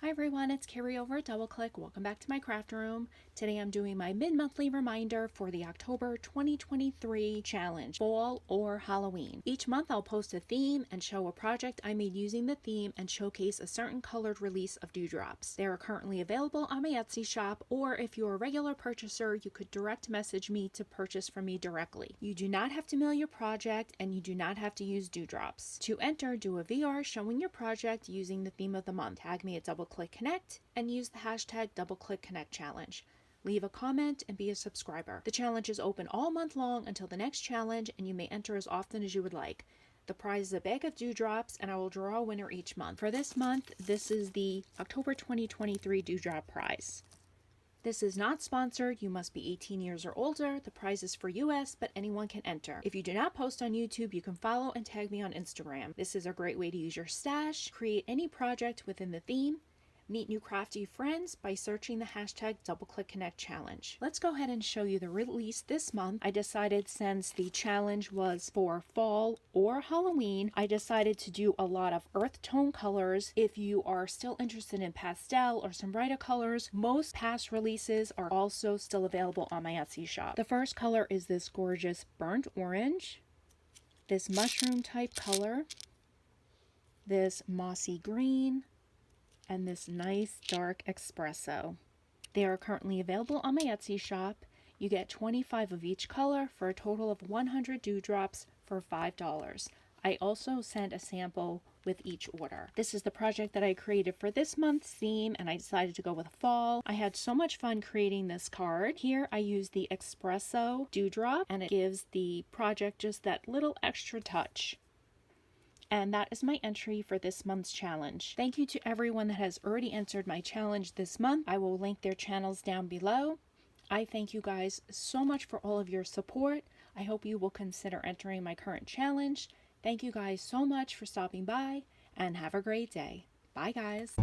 Hi everyone, it's Carrie over at DoubleClick. Welcome back to my craft room. Today I'm doing my mid-monthly reminder for the October 2023 challenge, Fall or Halloween. Each month I'll post a theme and show a project I made using the theme and showcase a certain colored release of dewdrops. They are currently available on my Etsy shop, or if you're a regular purchaser, you could direct message me to purchase from me directly. You do not have to mail your project and you do not have to use dewdrops. To enter, do a VR showing your project using the theme of the month. Tag me at DoubleClick Connect and use the hashtag DoubleClickConnect challenge. Leave a comment and be a subscriber. The challenge is open all month long until the next challenge, and you may enter as often as you would like. The prize is a bag of dewdrops, and I will draw a winner each month. For this month, this is the October 2023 dewdrop prize. This is not sponsored. You must be 18 years or older. The prize is for US, but anyone can enter. If you do not post on YouTube, you can follow and tag me on Instagram. This is a great way to use your stash, create any project within the theme, meet new crafty friends by searching the hashtag DoubleClickConnect challenge. Let's go ahead and show you the release this month. I decided, since the challenge was for fall or Halloween, I decided to do a lot of earth tone colors. If you are still interested in pastel or some brighter colors, most past releases are also still available on my Etsy shop. The first color is this gorgeous burnt orange, this mushroom type color, this mossy green, and this nice dark espresso. They are currently available on my Etsy shop. You get 25 of each color for a total of 100 dewdrops for $5. I also sent a sample with each order. This is the project that I created for this month's theme, and I decided to go with fall. I had so much fun creating this card. Here I use the espresso dewdrop, and it gives the project just that little extra touch. And that is my entry for this month's challenge. Thank you to everyone that has already entered my challenge this month. I will link their channels down below. I thank you guys so much for all of your support. I hope you will consider entering my current challenge. Thank you guys so much for stopping by, and have a great day. Bye guys.